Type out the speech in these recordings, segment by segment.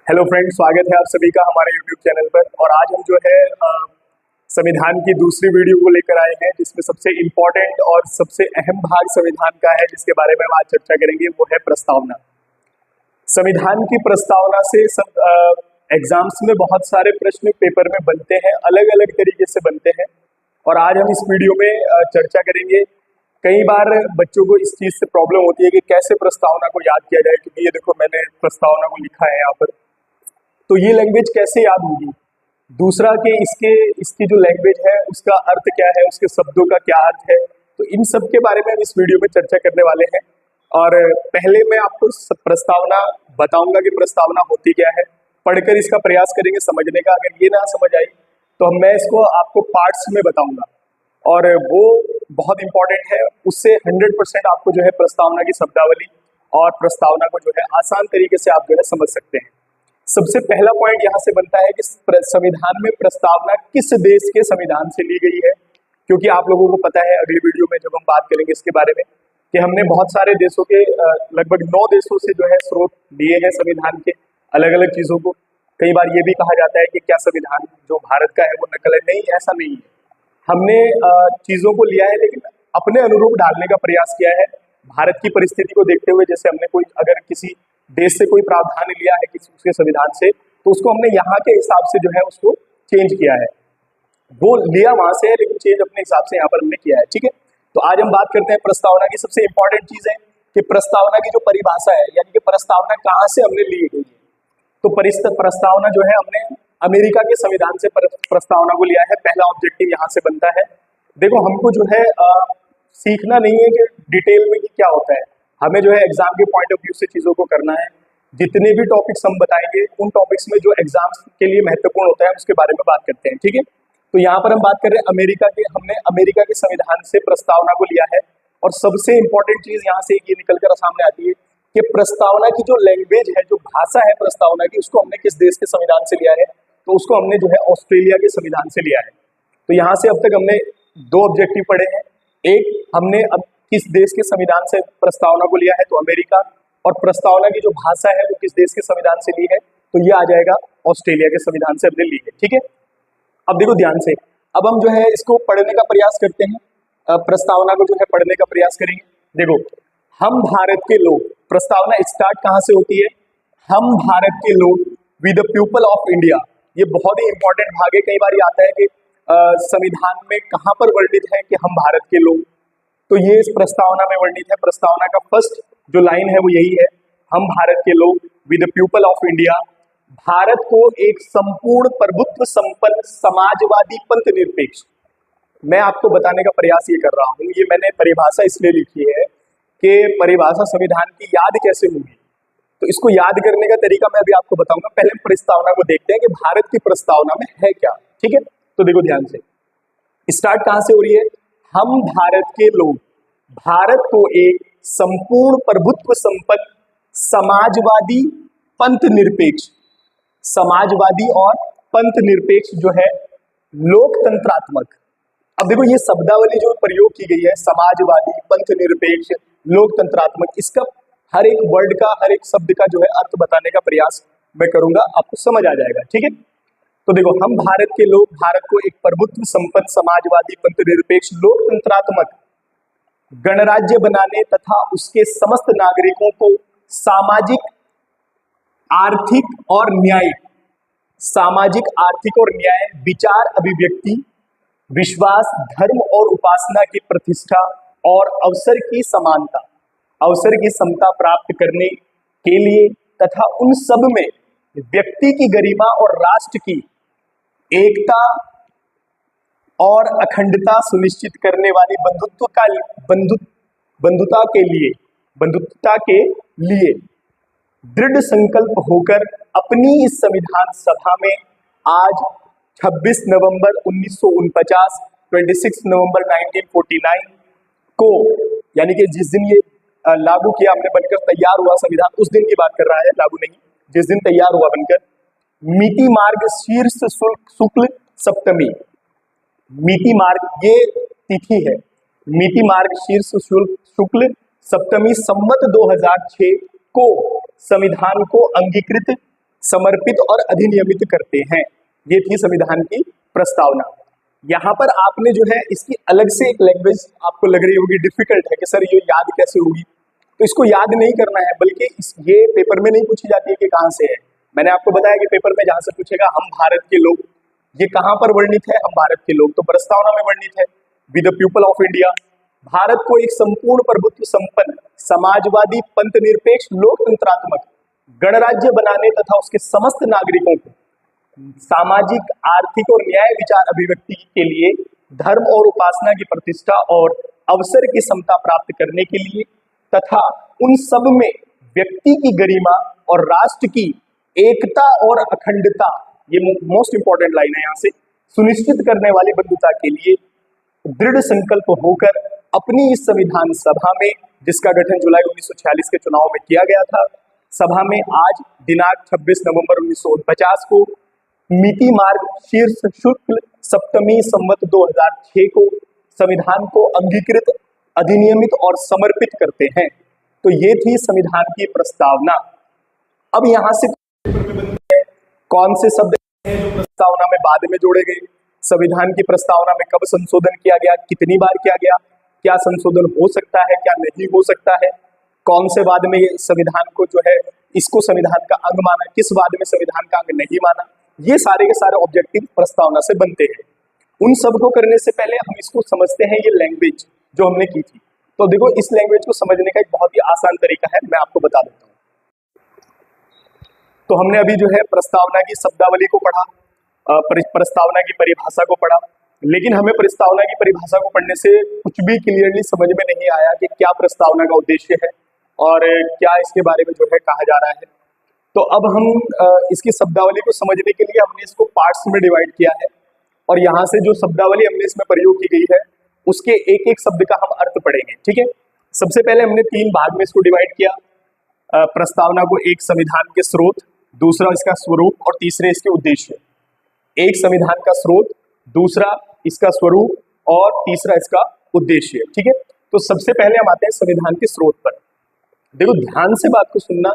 Hello friends, स्वागत है आप सभी का हमारे यूट्यूब चैनल पर। और आज हम जो है संविधान की दूसरी वीडियो को लेकर आए हैं, जिसमें सबसे इम्पोर्टेंट और सबसे अहम भाग संविधान का है, जिसके बारे में हम आज चर्चा करेंगे। वो है प्रस्तावना। संविधान की प्रस्तावना से सब एग्जाम्स में बहुत सारे प्रश्न पेपर में बनते हैं, अलग अलग तरीके से बनते हैं। और आज हम इस वीडियो में चर्चा करेंगे। कई बार बच्चों को इस चीज से प्रॉब्लम होती है कि कैसे प्रस्तावना को याद किया जाए, क्योंकि ये देखो मैंने प्रस्तावना को लिखा है यहाँ पर, तो ये लैंग्वेज कैसे याद होगी। दूसरा कि इसकी जो लैंग्वेज है उसका अर्थ क्या है, उसके शब्दों का क्या अर्थ है। तो इन सब के बारे में हम इस वीडियो में चर्चा करने वाले हैं। और पहले मैं आपको प्रस्तावना बताऊंगा कि प्रस्तावना होती क्या है, पढ़कर इसका प्रयास करेंगे समझने का। अगर ये ना समझ आई तो मैं इसको आपको पार्ट्स में बताऊंगा, और वो बहुत इंपॉर्टेंट है। उससे 100% आपको जो है प्रस्तावना की शब्दावली और प्रस्तावना को जो है आसान तरीके से आप जो है समझ सकते हैं। सबसे पहला पॉइंट यहाँ से बनता है कि संविधान में प्रस्तावना किस देश के संविधान से ली गई है। क्योंकि आप लोगों को पता है, अगली वीडियो में जब हम बात करेंगे इसके बारे में, कि हमने बहुत सारे देशों के लगभग 9 देशों से जो है स्रोत लिए हैं संविधान के, अलग अलग चीजों को। कई बार ये भी कहा जाता है कि क्या संविधान जो भारत का है वो नकल है। नहीं, ऐसा नहीं है। हमने चीजों को लिया है, लेकिन अपने अनुरूप डालने का प्रयास किया है भारत की परिस्थिति को देखते हुए। जैसे हमने कोई अगर किसी देश से कोई प्रावधान लिया है किसी उसके संविधान से, तो उसको हमने यहाँ के हिसाब से जो है उसको चेंज किया है। वो लिया वहां से है, लेकिन चेंज अपने हिसाब से यहाँ पर हमने किया है। ठीक है, तो आज हम बात करते हैं प्रस्तावना की। सबसे इंपॉर्टेंट चीज है कि प्रस्तावना की जो परिभाषा है, यानी कि प्रस्तावना कहाँ से हमने ली गई है। तो प्रस्तावना जो है हमने अमेरिका के संविधान से प्रस्तावना को लिया है। पहला ऑब्जेक्टिव यहाँ से बनता है। देखो, हमको जो है सीखना नहीं है कि डिटेल में कि क्या होता है, हमें जो है एग्जाम के पॉइंट ऑफ व्यू से चीजों को करना है। जितने भी टॉपिक्स हम बताएंगे, उन टॉपिक्स में जो एग्जाम्स के लिए महत्वपूर्ण होता है उसके बारे में बात करते हैं। ठीक है, तो यहाँ पर हम बात कर रहे हैं अमेरिका के। हमने अमेरिका के संविधान से प्रस्तावना को लिया है। और सबसे इंपॉर्टेंट चीज यहाँ से ये निकल कर सामने आती है कि प्रस्तावना की जो लैंग्वेज है, जो भाषा है प्रस्तावना की, उसको हमने किस देश के संविधान से लिया है। तो उसको हमने जो है ऑस्ट्रेलिया के संविधान से लिया है। तो यहाँ से अब तक हमने 2 ऑब्जेक्टिव पढ़े हैं। एक, हमने अब किस देश के संविधान से प्रस्तावना को लिया है, तो अमेरिका। और प्रस्तावना की जो भाषा है वो किस देश के संविधान से ली है, तो ये आ जाएगा ऑस्ट्रेलिया के संविधान से हमने ली है। ठीक है, अब देखो ध्यान से, अब हम जो है इसको पढ़ने का प्रयास करते हैं। प्रस्तावना को जो है पढ़ने का प्रयास करेंगे। देखो, हम भारत के लोग, प्रस्तावना स्टार्ट कहाँ से होती है? हम भारत के लोग with the people of India. ये बहुत ही इंपॉर्टेंट भाग है। कई बार ये आता है कि संविधान में कहाँ पर वर्णित है कि हम भारत के लोग, तो ये इस प्रस्तावना में वर्णित है। प्रस्तावना का फर्स्ट जो लाइन है वो यही है, हम भारत के लोग with the people of India Bharat को एक संपूर्ण प्रभुत्व संपन्न समाजवादी पंथ निरपेक्ष। मैं आपको बताने का प्रयास ये कर रहा हूँ, ये मैंने परिभाषा इसलिए लिखी है कि परिभाषा संविधान की याद कैसे होगी। तो इसको याद करने का तरीका मैं अभी आपको बताऊंगा। पहले प्रस्तावना को देखते हैं कि भारत की प्रस्तावना में है क्या। ठीक है, तो देखो ध्यान से, स्टार्ट कहां से हो रही है? हम भारत के लोग भारत को एक संपूर्ण प्रभुत्व संपन्न समाजवादी पंथ निरपेक्ष, समाजवादी और पंथ निरपेक्ष जो है लोकतंत्रात्मक। अब देखो, ये शब्दावली जो प्रयोग की गई है, समाजवादी, पंथ निरपेक्ष, लोकतंत्रात्मक, इसका हर एक वर्ड का, हर एक शब्द का जो है अर्थ बताने का प्रयास मैं करूंगा, आपको समझ आ जाएगा। ठीक है, तो देखो, हम भारत के लोग भारत को एक प्रभुत्व संपन्न समाजवादी पंथ निरपेक्ष लोकतंत्रात्मक गणराज्य बनाने तथा उसके समस्त नागरिकों को सामाजिक, आर्थिक और न्यायिक, सामाजिक, आर्थिक और न्याय, विचार, अभिव्यक्ति, विश्वास, धर्म और उपासना की प्रतिष्ठा और अवसर की समानता, अवसर की समता प्राप्त करने के लिए तथा उन सब में व्यक्ति की गरिमा और राष्ट्र की एकता और अखंडता सुनिश्चित करने वाली बंधुता के लिए दृढ़ संकल्प होकर अपनी इस संविधान सभा में आज 26 नवंबर 1949, 26 नवंबर 1949 को, यानी कि जिस दिन ये लागू किया, हमने बनकर तैयार हुआ संविधान, उस दिन की बात कर रहा है, लागू नहीं, जिस दिन तैयार हुआ बनकर, मिति मार्ग शीर्ष शुक्ल सप्तमी, मिति मार्ग ये तिथि है, मिति मार्ग शीर्ष शुक्ल सप्तमी संवत 2006 को संविधान को अंगीकृत समर्पित और अधिनियमित करते हैं। ये थी संविधान की प्रस्तावना। यहाँ पर आपने जो है इसकी अलग से एक लैंग्वेज आपको लग रही होगी डिफिकल्ट है कि सर ये याद कैसे होगी, तो इसको याद नहीं करना है, बल्कि ये पेपर में नहीं पूछी जाती है कि कहाँ से है। मैंने आपको बताया कि पेपर में जहां से पूछेगा हम भारत के लोग, ये कहां पर वर्णित है, हम भारत के लोग, तो प्रस्तावना में वर्णित है with the people of India, Bharat को एक संपूर्ण प्रभुत्व संपन्न समाजवादी पंथ निरपेक्ष लोकतंत्रात्मक गणराज्य बनाने तथा उसके समस्त नागरिकों को सामाजिक आर्थिक और न्याय विचार अभिव्यक्ति के लिए धर्म और उपासना की प्रतिष्ठा और अवसर की समता प्राप्त करने के लिए तथा उन सब में व्यक्ति की गरिमा और राष्ट्र की एकता और अखंडता, ये मोस्ट इंपॉर्टेंट लाइन है यहाँ से, सुनिश्चित करने वाली बंधुता के लिए दृढ़ संकल्प होकर अपनी इस संविधान सभा में, जिसका गठन जुलाई 1946 के चुनाव में किया गया था, सभा में आज दिनांक 26 नवंबर 1949 को मिति मार्ग शीर्ष शुक्ल सप्तमी संवत 2006 को संविधान को अंगीकृत, अधिनियमित और समर्पित करते हैं। तो ये थी संविधान की प्रस्तावना। अब यहाँ से कौन से शब्द हैं जो प्रस्तावना में बाद में जोड़े गए, संविधान की प्रस्तावना में कब संशोधन किया गया, कितनी बार किया गया, क्या संशोधन हो सकता है, क्या नहीं हो सकता है, कौन से वाद में ये संविधान को जो है इसको संविधान का अंग माना, किस वाद में संविधान का अंग नहीं माना, ये सारे के सारे ऑब्जेक्टिव प्रस्तावना से बनते हैं। उन सब को करने से पहले हम इसको समझते हैं, ये लैंग्वेज जो हमने की थी। तो देखो इस लैंग्वेज को समझने का एक बहुत ही आसान तरीका है, मैं आपको बता देता हूँ। तो हमने अभी जो है प्रस्तावना की शब्दावली को पढ़ा, प्रस्तावना की परिभाषा को पढ़ा, लेकिन हमें प्रस्तावना की परिभाषा को पढ़ने से कुछ भी क्लियरली समझ में नहीं आया कि क्या प्रस्तावना का उद्देश्य है और क्या इसके बारे में जो है कहा जा रहा है। तो अब हम इसकी शब्दावली को समझने के लिए हमने इसको पार्ट्स में डिवाइड किया है और यहाँ से जो शब्दावली हमने इसमें प्रयोग की गई है उसके एक एक शब्द का हम अर्थ पढ़ेंगे। ठीक है, सबसे पहले हमने 3 भाग में इसको डिवाइड किया, प्रस्तावना को, एक संविधान के स्रोत, दूसरा इसका स्वरूप और तीसरे इसके उद्देश्य। एक संविधान का स्रोत, दूसरा इसका स्वरूप और तीसरा इसका उद्देश्य। ठीक है, तो सबसे पहले हम आते हैं संविधान के स्रोत पर। देखो ध्यान से बात को सुनना,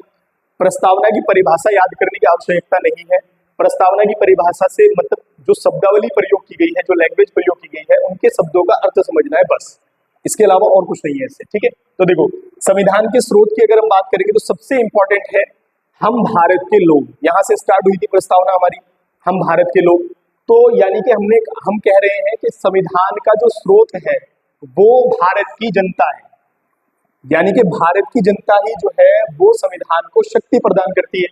प्रस्तावना की परिभाषा याद करने की आवश्यकता नहीं है। प्रस्तावना की परिभाषा से मतलब जो शब्दावली प्रयोग की गई है, जो लैंग्वेज प्रयोग की गई है, उनके शब्दों का अर्थ समझना है बस, इसके अलावा और कुछ नहीं है इससे। ठीक है, तो देखो संविधान के स्रोत की अगर हम बात करेंगे तो सबसे इंपॉर्टेंट है हम भारत के लोग। यहाँ से स्टार्ट हुई थी प्रस्तावना हमारी, हम भारत के लोग। तो यानी कि हम कह रहे हैं कि संविधान का जो स्रोत है वो भारत की जनता है, यानी कि भारत की जनता ही जो है वो संविधान को शक्ति प्रदान करती है,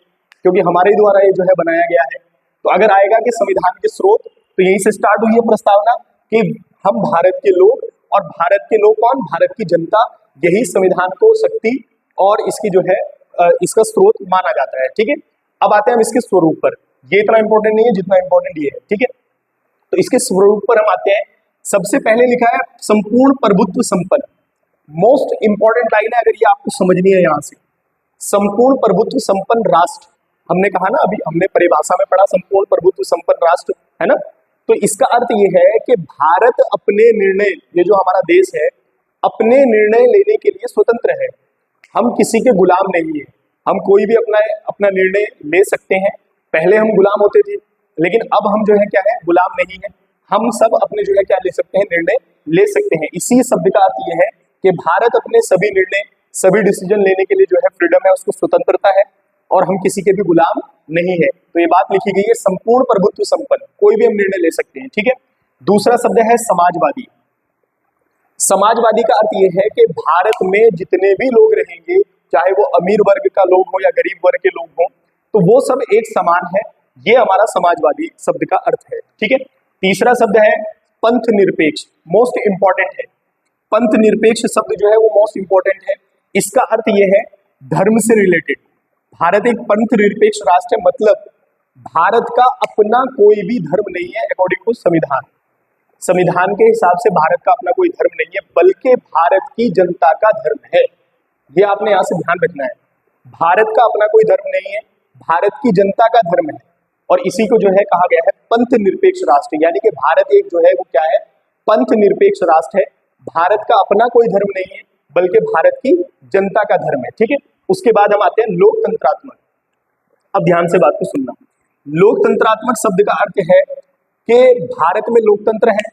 क्योंकि हमारे द्वारा ये जो है बनाया गया है। तो अगर आएगा कि संविधान के स्रोत, तो यहीं से स्टार्ट हुई है प्रस्तावना कि हम भारत के लोग, और भारत के लोग कौन, भारत की जनता, यही संविधान को शक्ति और इसकी जो है इसका स्रोत माना जाता है। ठीक है, अब आते हैं हम इसके स्वरूप पर। ये इतना इंपॉर्टेंट नहीं है जितना इंपॉर्टेंट ये है। ठीक है, तो इसके स्वरूप पर हम आते हैं। सबसे पहले लिखा है संपूर्ण प्रभुत्व संपन्न। मोस्ट इंपॉर्टेंट लाइन है, अगर ये आपको समझनी है यहाँ से, संपूर्ण प्रभुत्व संपन्न राष्ट्र। हमने कहा ना, अभी हमने परिभाषा में पढ़ा संपूर्ण प्रभुत्व संपन्न राष्ट्र, है ना। तो इसका अर्थ ये है कि भारत अपने निर्णय, ये जो हमारा देश है, अपने निर्णय लेने के लिए स्वतंत्र है। हम किसी के गुलाम नहीं है, हम कोई भी अपना निर्णय ले सकते हैं। पहले हम गुलाम होते थे, लेकिन अब हम जो है क्या है, गुलाम नहीं है। हम सब अपने जो है क्या ले सकते हैं, निर्णय ले सकते हैं। इसी शब्द का अर्थ ये है कि भारत अपने सभी निर्णय, सभी डिसीजन लेने के लिए जो है फ्रीडम है, उसको स्वतंत्रता है, और हम किसी के भी गुलाम नहीं है। तो ये बात लिखी गई है संपूर्ण प्रभुत्व संपन्न, कोई भी हम निर्णय ले सकते हैं। ठीक है, दूसरा शब्द है समाजवादी। समाजवादी का अर्थ ये है कि भारत में जितने भी लोग रहेंगे, चाहे वो अमीर वर्ग का लोग हो या गरीब वर्ग के लोग हों, तो वो सब एक समान है। ये हमारा समाजवादी शब्द का अर्थ है। ठीक है, तीसरा शब्द है पंथ निरपेक्ष, मोस्ट इंपॉर्टेंट है। पंथ निरपेक्ष शब्द जो है वो मोस्ट इंपॉर्टेंट है। इसका अर्थ ये है धर्म से रिलेटेड। भारत एक पंथ निरपेक्ष राष्ट्र है, मतलब भारत का अपना कोई भी धर्म नहीं है अकॉर्डिंग टू संविधान। संविधान के हिसाब से भारत का अपना कोई धर्म नहीं है, बल्कि भारत की जनता का धर्म है। ये आपने यहाँ से ध्यान रखना है, भारत का अपना कोई धर्म नहीं है, भारत की जनता का धर्म है। और इसी को जो है कहा गया है पंथ निरपेक्ष राष्ट्र, यानी कि भारत एक जो है वो क्या है, पंथ निरपेक्ष राष्ट्र है। भारत का अपना कोई धर्म नहीं है, बल्कि भारत की जनता का धर्म है। ठीक है, उसके बाद हम आते हैं लोकतंत्रात्मक। अब ध्यान से बात को सुनना। लोकतंत्रात्मक शब्द का अर्थ है कि भारत में लोकतंत्र है,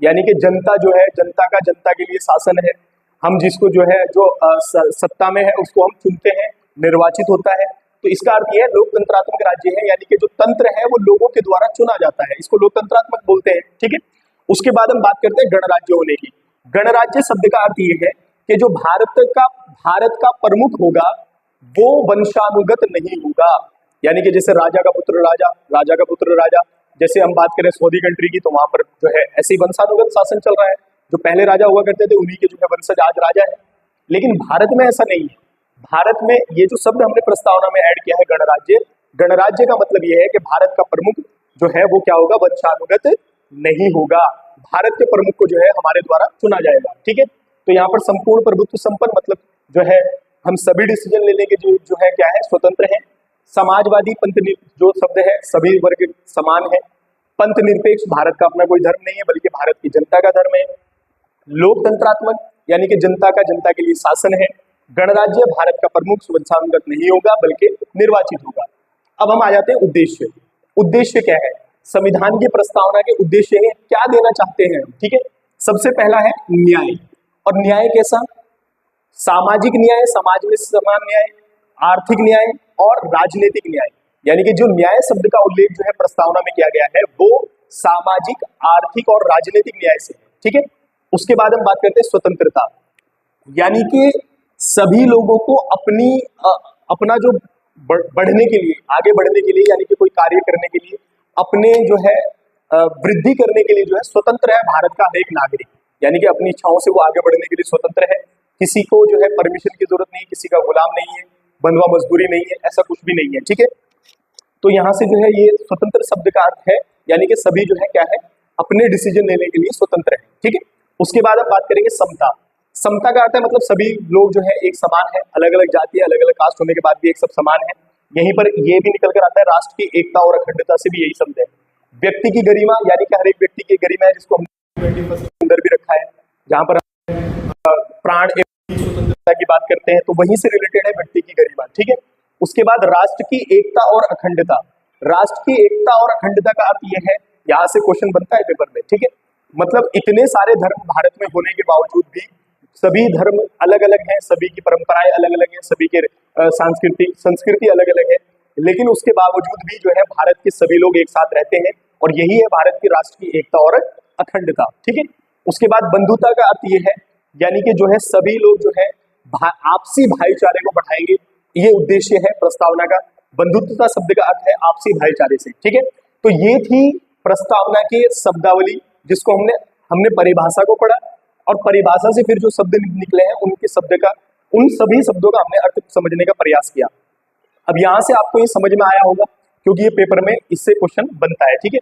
यानी कि जनता जो है, जनता का जनता के लिए शासन है। हम जिसको जो है जो सत्ता में है उसको हम चुनते हैं, निर्वाचित होता है। तो इसका अर्थ यह है लोकतंत्रात्मक राज्य है, यानी कि जो तंत्र है वो लोगों के द्वारा चुना जाता है, इसको लोकतंत्रात्मक बोलते हैं। ठीक है, उसके बाद हम बात करते हैं गणराज्य होने की। गणराज्य शब्द का अर्थ यह है कि जो भारत का प्रमुख होगा वो वंशानुगत नहीं होगा, यानी कि जैसे राजा का पुत्र राजा, राजा का पुत्र राजा। जैसे हम बात करें सऊदी कंट्री की, तो वहां पर जो है ऐसे ही वंशानुगत शासन चल रहा है, जो पहले राजा हुआ करते थे उन्हीं के जो है वंशज आज राजा है। लेकिन भारत में ऐसा नहीं है। भारत में ये जो शब्द हमने प्रस्तावना में ऐड किया है गणराज्य, गणराज्य का मतलब यह है कि भारत का प्रमुख जो है वो क्या होगा, वंशानुगत नहीं होगा। भारत के प्रमुख को जो है हमारे द्वारा चुना जाएगा। ठीक है, तो यहाँ पर संपूर्ण प्रभुत्व संपन्न मतलब जो है हम सभी डिसीजन लेने के जो है क्या है, स्वतंत्र है। समाजवादी पंथ जो शब्द है, सभी वर्ग समान है। पंथ निरपेक्ष, भारत का अपना कोई धर्म नहीं है बल्कि भारत की जनता का धर्म है। लोकतंत्रात्मक यानी कि जनता का जनता के लिए शासन है। गणराज्य, भारत का प्रमुख वंशानुगत नहीं होगा बल्कि निर्वाचित होगा। अब हम आ जाते हैं उद्देश्य। उद्देश्य क्या है, संविधान की प्रस्तावना के उद्देश्य है, क्या देना चाहते हैं। ठीक है, सबसे पहला है न्याय। और न्याय कैसा, सामाजिक न्याय, समाज में समान न्याय, आर्थिक न्याय और राजनीतिक न्याय। यानी कि जो न्याय शब्द का उल्लेख जो है प्रस्तावना में किया गया है वो सामाजिक, आर्थिक और राजनीतिक न्याय से है। ठीक है, उसके बाद हम बात करते हैं स्वतंत्रता, यानी कि सभी लोगों को अपना जो बढ़ने के लिए, आगे बढ़ने के लिए, यानी कि कोई कार्य करने के लिए, अपने जो है वृद्धि करने के लिए जो है स्वतंत्र है भारत का हर एक नागरिक। यानी कि अपनी इच्छाओं से वो आगे बढ़ने के लिए स्वतंत्र है। किसी को जो है परमिशन की जरूरत नहीं है, किसी का गुलाम नहीं है, बंधुआ मजदूरी नहीं है, ऐसा कुछ भी नहीं है। ठीक है, तो यहाँ से जो है ये स्वतंत्र शब्द का अर्थ है, यानी कि सभी जो है क्या है, अपने डिसीजन लेने के लिए स्वतंत्र है। ठीक है, उसके बाद हम बात करेंगे समता। समता का अर्थ है मतलब सभी लोग जो है एक समान है, अलग अलग जाति, अलग अलग कास्ट होने के बाद भी एक सब समान है। यहीं पर ये भी निकल कर आता है राष्ट्र की एकता और अखंडता से भी यही शब्द है। व्यक्ति की गरिमा, यानी कि हर एक व्यक्ति की गरिमा है, जिसको हमने 21 अंदर भी रखा है, जहां पर प्राण एवं स्वतंत्रता की बात करते हैं तो वहीं से रिलेटेड है व्यक्ति की गरिमा। ठीक है, उसके बाद राष्ट्र की एकता और अखंडता। राष्ट्र की एकता और अखंडता का अर्थ यह है, यहाँ से क्वेश्चन बनता है पेपर में। ठीक है, मतलब इतने सारे धर्म भारत में होने के बावजूद भी सभी धर्म अलग अलग हैं, सभी की परंपराएं अलग अलग हैं, सभी के संस्कृति अलग अलग है, लेकिन उसके बावजूद भी जो है भारत के सभी लोग एक साथ रहते हैं, और यही है भारत की राष्ट्र की एकता और अखंडता। ठीक है, उसके बाद बंधुता का अर्थ यह है, यानी कि जो है सभी लोग जो है आपसी भाईचारे को बढ़ाएंगे, ये उद्देश्य है प्रस्तावना का। बंधुत्वता शब्द का अर्थ है आपसी भाईचारे से। ठीक है, तो ये थी प्रस्तावना की शब्दावली, जिसको हमने परिभाषा को पढ़ा, और परिभाषा से फिर जो शब्द निकले हैं उन सभी शब्दों का हमने अर्थ समझने का प्रयास किया। अब यहाँ से आपको ये समझ में आया होगा, क्योंकि ये पेपर में इससे क्वेश्चन बनता है। ठीक है,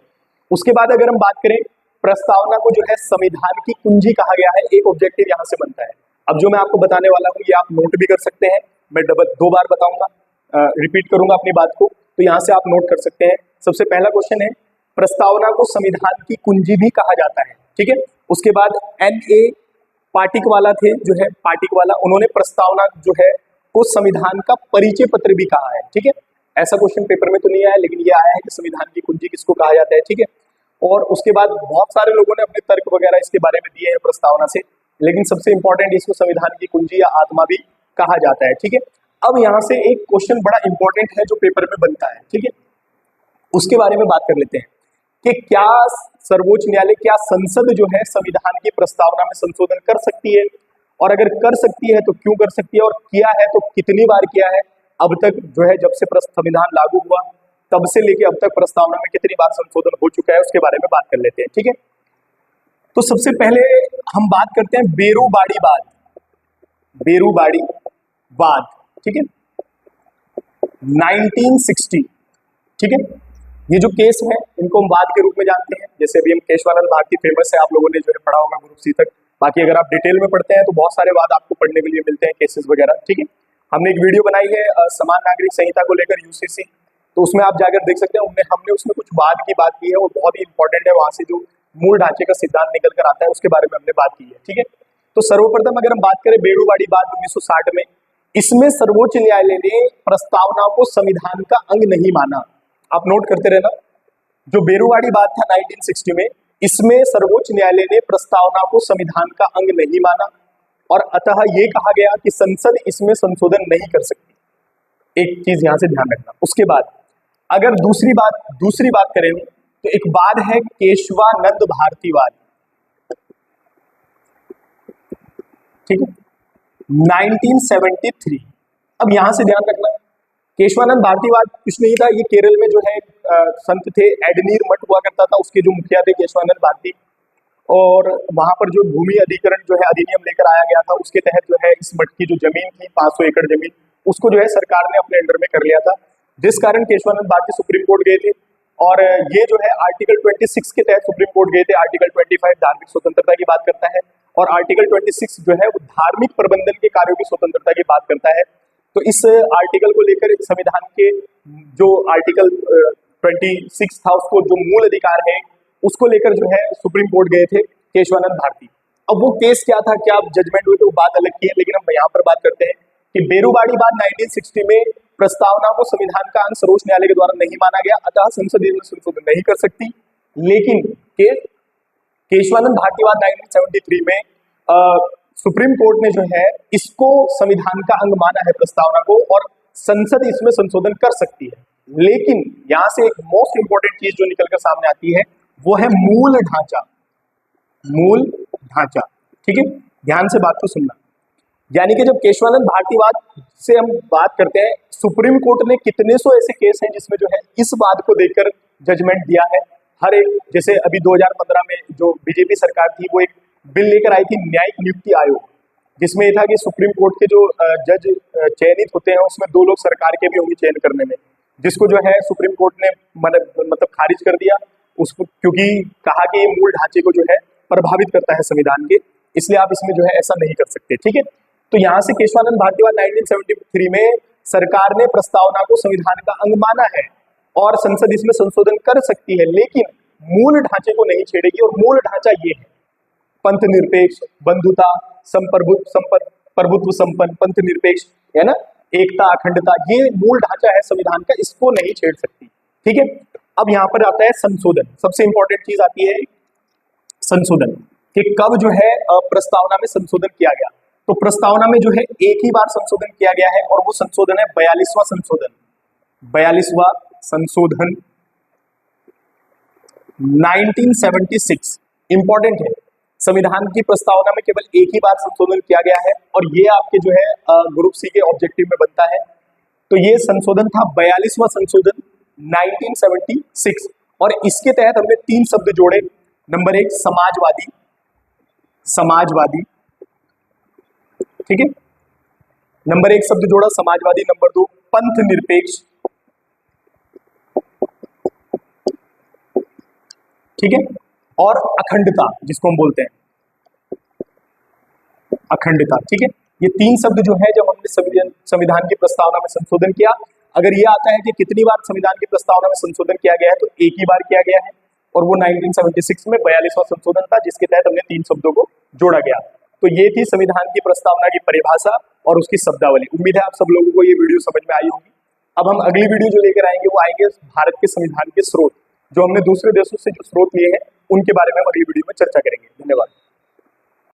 उसके बाद अगर हम बात करें, प्रस्तावना को जो है संविधान की कुंजी कहा गया है, एक ऑब्जेक्टिव यहाँ से बनता है। अब जो मैं आपको बताने वाला हूँ ये आप नोट भी कर सकते हैं, मैं दो बार बताऊंगा, रिपीट करूंगा अपनी बात को, तो यहाँ से आप नोट कर सकते हैं। सबसे पहला क्वेश्चन है, प्रस्तावना को संविधान की कुंजी भी कहा जाता है। ठीक है, उसके बाद N.A. पाटिकवाला थे, जो है पाटिकवाला, उन्होंने प्रस्तावना जो है को संविधान का परिचय पत्र भी कहा है। ठीक है, ऐसा क्वेश्चन पेपर में तो नहीं आया, लेकिन ये आया है कि संविधान की कुंजी किसको कहा जाता है। ठीक है, और उसके बाद बहुत सारे लोगों ने अपने तर्क वगैरह इसके बारे में दिए हैं प्रस्तावना से, लेकिन सबसे इंपॉर्टेंट इसको संविधान की कुंजी या आत्मा भी कहा जाता है। ठीक है, अब यहाँ से एक क्वेश्चन बड़ा इंपॉर्टेंट है जो पेपर में बनता है। ठीक है, उसके बारे में बात कर लेते हैं कि क्या सर्वोच्च न्यायालय, क्या संसद जो है संविधान की प्रस्तावना में संशोधन कर सकती है, और अगर कर सकती है तो क्यों कर सकती है, और किया है तो कितनी बार किया है। अब तक जो है जब से संविधान लागू हुआ तब से लेके अब तक प्रस्तावना में कितनी बार संशोधन हो चुका है, उसके बारे में बात कर लेते हैं। ठीक है, तो सबसे पहले हम बात करते हैं बेरूबाड़ीवाद। बेरूबाड़ीवाद, ठीक है, 1960। ठीक है, ये जो केस है इनको हम वाद के रूप में जानते हैं, जैसे अभी हम केशवानंद भारती फेमस है, आप लोगों ने जो है पढ़ा होगा ग्रुप सी तक। बाकी अगर आप डिटेल में पढ़ते हैं तो बहुत सारे वाद आपको पढ़ने के लिए मिलते हैं, केसेस वगैरह। ठीक है, हमने एक वीडियो बनाई है समान नागरिक संहिता को लेकर, यूसीसी, तो उसमें आप जाकर देख सकते हैं, हमने उसमें कुछ वाद की बात की है, वो बहुत ही इंपॉर्टेंट है, वहां से जो मूल ढांचे का सिद्धांत निकल कर आता है उसके बारे में हमने बात की है। ठीक है, तो सर्वप्रथम अगर हम बात करें बेरूबाड़ीवाद 1960 में, इसमें सर्वोच्च न्यायालय ने प्रस्तावना को संविधान का अंग नहीं माना। आप नोट करते रहना, जो बेरुवाड़ी बात था 1960 में, इसमें सर्वोच्च न्यायालय ने प्रस्तावना को संविधान का अंग नहीं माना और अतः यह कहा गया कि संसद इसमें संशोधन नहीं कर सकती। एक चीज यहां से ध्यान रखना। उसके बाद अगर दूसरी बात करें तो एक वाद है केशवानंद भारतीवाद, ठीक है, 1973। अब यहां से ध्यान रखना, केशवानंद भारतीवाद कुछ नहीं था, ये केरल में जो है संत थे, एडनीर मठ हुआ करता था, उसके जो मुखिया थे केशवानंद भारती, और वहां पर जो भूमि अधिकरण जो है अधिनियम लेकर आया गया था, उसके तहत जो है इस मठ की जो जमीन थी 500 एकड़ जमीन, उसको जो है सरकार ने अपने अंडर में कर लिया था, जिस कारण केशवानंद भारती सुप्रीम कोर्ट गए थे और ये जो है आर्टिकल 26 के तहत सुप्रीम कोर्ट गए थे। आर्टिकल 25 धार्मिक स्वतंत्रता की बात करता है और आर्टिकल 26 जो है वो धार्मिक प्रबंधन के कार्यों की स्वतंत्रता की बात करता है। तो इस आर्टिकल को लेकर संविधान के जो आर्टिकल 26 था, उसको जो मूल अधिकार है उसको लेकर जो है सुप्रीम कोर्ट गए थे केशवानंद भारती। अब वो केस क्या था, क्या जजमेंट हुए थे, वो बात अलग की है, लेकिन हम यहाँ पर बात करते हैं कि बेरुवाड़ी बात 1960 में प्रस्तावना को संविधान का अंग सर्वोच्च न्यायालय के द्वारा नहीं माना गया, अतः संसद इसमें संशोधन नहीं कर सकती। लेकिन केशवानंद भारतीवाद 1973 में सुप्रीम कोर्ट ने जो है इसको संविधान का अंग माना है प्रस्तावना को, और संसद इसमें संशोधन कर सकती है। लेकिन यहां से एक मोस्ट इंपॉर्टेंट चीज जो निकलकर सामने आती है वो है मूल ढांचा। मूल ढांचा, ठीक है, ध्यान से बात को सुनना। यानी कि जब केशवानंद भारतीवाद से हम बात करते हैं, सुप्रीम कोर्ट ने कितने सौ ऐसे केस हैं जिसमें जो है इस बात को देखकर जजमेंट दिया है। हर एक, जैसे अभी 2015 में जो बीजेपी सरकार थी वो एक बिल लेकर आई थी न्यायिक नियुक्ति आयोग, जिसमें यह था कि सुप्रीम कोर्ट के जो जज चयनित होते हैं उसमें 2 लोग सरकार के भी होंगे चयन करने में, जिसको जो है सुप्रीम कोर्ट ने मतलब खारिज कर दिया उसको, क्योंकि कहा कि ये मूल ढांचे को जो है प्रभावित करता है संविधान के, इसलिए आप इसमें जो है ऐसा नहीं कर सकते, ठीक है। तो यहां से केशवानंद भारतीवाद 1973 में सरकार ने प्रस्तावना को संविधान का अंग माना है और संसद इसमें संशोधन कर सकती है, लेकिन मूल ढांचे को नहीं छेड़ेगी। और मूल ढांचा ये है पंथ निरपेक्ष, बंधुता, प्रभुत्व संपन्न, पंथ निरपेक्ष, है ना, एकता, अखंडता, ये मूल ढांचा है संविधान का, इसको नहीं छेड़ सकती, ठीक है। अब यहां पर आता है संशोधन। सबसे इंपॉर्टेंट चीज आती है संशोधन, कि कब जो है प्रस्तावना में संशोधन किया गया। तो प्रस्तावना में जो है एक ही बार संशोधन किया गया है और वो संशोधन है 42वां संशोधन। 42वां संशोधन 1976, इंपॉर्टेंट है। संविधान की प्रस्तावना में केवल एक ही बार संशोधन किया गया है और ये आपके जो है ग्रुप सी के ऑब्जेक्टिव में बनता है। तो ये संशोधन था 42वां संशोधन 1976 और इसके तहत हमने 3 शब्द जोड़े। नंबर 1 समाजवादी, समाजवादी, ठीक है, नंबर 1 शब्द जोड़ा समाजवादी। नंबर 2 पंथ निरपेक्ष, ठीक है, और अखंडता जिसको हम बोलते हैं अखंडता, ठीक है। ये 3 शब्द जो है जब हमने संविधान की प्रस्तावना में संशोधन किया, अगर ये आता है कि कितनी बार संविधान की प्रस्तावना में संशोधन किया गया है, तो एक ही बार किया गया है और वो 1976 में 42वां संशोधन था, जिसके तहत हमने 3 शब्दों को जोड़ा गया। तो ये थी संविधान की प्रस्तावना की परिभाषा और उसकी शब्दावली। उम्मीद है आप सब लोगों को ये वीडियो समझ में आई होगी। अब हम अगली वीडियो जो लेकर आएंगे वो आएंगे भारत के संविधान के स्रोत, जो हमने दूसरे देशों से जो स्रोत लिए हैं उनके बारे में हम अगली वीडियो में चर्चा करेंगे। धन्यवाद।